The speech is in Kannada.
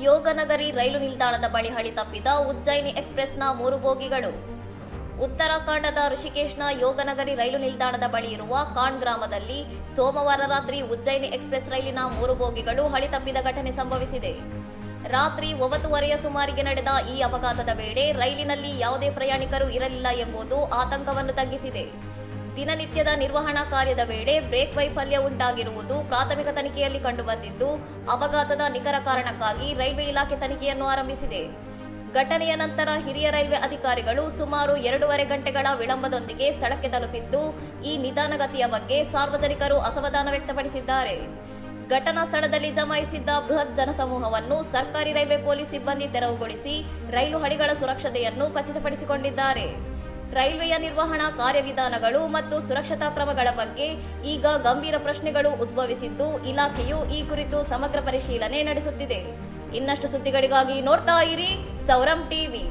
ಯೋಗನಗರಿ ರೈಲು ನಿಲ್ದಾಣದ ಬಳಿ ಹಳಿ ತಪ್ಪಿದ ಉಜ್ಜಯಿನಿ ಎಕ್ಸ್‌ಪ್ರೆಸ್‌ನ 3 ಬೋಗಿಗಳು. ಉತ್ತರಾಖಂಡದ ಋಷಿಕೇಶ್‌ನ ಯೋಗನಗರಿ ರೈಲು ನಿಲ್ದಾಣದ ಬಳಿ ಇರುವ ಕಾಂಡ್ ಗ್ರಾಮದಲ್ಲಿ ಸೋಮವಾರ ರಾತ್ರಿ ಉಜ್ಜಯಿನಿ ಎಕ್ಸ್‌ಪ್ರೆಸ್ ರೈಲಿನ 3 ಬೋಗಿಗಳು ಹಳಿ ತಪ್ಪಿದ ಘಟನೆ ಸಂಭವಿಸಿದೆ. ರಾತ್ರಿ 9:30 ಸುಮಾರಿಗೆ ನಡೆದ ಈ ಅಪಘಾತದ ವೇಳೆ ರೈಲಿನಲ್ಲಿ ಯಾವುದೇ ಪ್ರಯಾಣಿಕರು ಇರಲಿಲ್ಲ ಎಂಬುದು ಆತಂಕವನ್ನು ತಗ್ಗಿಸಿದೆ. ದಿನನಿತ್ಯದ ನಿರ್ವಹಣಾ ಕಾರ್ಯದ ವೇಳೆ ಬ್ರೇಕ್ ವೈಫಲ್ಯ ಉಂಟಾಗಿರುವುದು ಪ್ರಾಥಮಿಕ ತನಿಖೆಯಲ್ಲಿ ಕಂಡುಬಂದಿದ್ದು, ಅಪಘಾತದ ನಿಖರ ಕಾರಣಕ್ಕಾಗಿ ರೈಲ್ವೆ ಇಲಾಖೆ ತನಿಖೆಯನ್ನು ಆರಂಭಿಸಿದೆ. ಘಟನೆಯ ನಂತರ ಹಿರಿಯ ರೈಲ್ವೆ ಅಧಿಕಾರಿಗಳು ಸುಮಾರು 2.5 ಗಂಟೆಗಳ ವಿಳಂಬದೊಂದಿಗೆ ಸ್ಥಳಕ್ಕೆ ತಲುಪಿದ್ದು, ಈ ನಿಧಾನಗತಿಯ ಬಗ್ಗೆ ಸಾರ್ವಜನಿಕರು ಅಸಮಾಧಾನ ವ್ಯಕ್ತಪಡಿಸಿದ್ದಾರೆ. ಘಟನಾ ಸ್ಥಳದಲ್ಲಿ ಜಮಾಯಿಸಿದ್ದ ಬೃಹತ್ ಜನಸಮೂಹವನ್ನು ಸರ್ಕಾರಿ ರೈಲ್ವೆ ಪೊಲೀಸ್ ಸಿಬ್ಬಂದಿ ತೆರವುಗೊಳಿಸಿ ರೈಲು ಹಳಿಗಳ ಸುರಕ್ಷತೆಯನ್ನು ಖಚಿತಪಡಿಸಿಕೊಂಡಿದ್ದಾರೆ. ರೈಲ್ವೆಯ ನಿರ್ವಹಣಾ ಕಾರ್ಯವಿಧಾನಗಳು ಮತ್ತು ಸುರಕ್ಷತಾ ಕ್ರಮಗಳ ಬಗ್ಗೆ ಈಗ ಗಂಭೀರ ಪ್ರಶ್ನೆಗಳು ಉದ್ಭವಿಸಿದ್ದು, ಇಲಾಖೆಯು ಈ ಕುರಿತು ಸಮಗ್ರ ಪರಿಶೀಲನೆ ನಡೆಸುತ್ತಿದೆ. ಇನ್ನಷ್ಟು ಸುದ್ದಿಗಳಿಗಾಗಿ ನೋಡ್ತಾ ಇರಿ ಸೌರಂ ಟಿವಿ.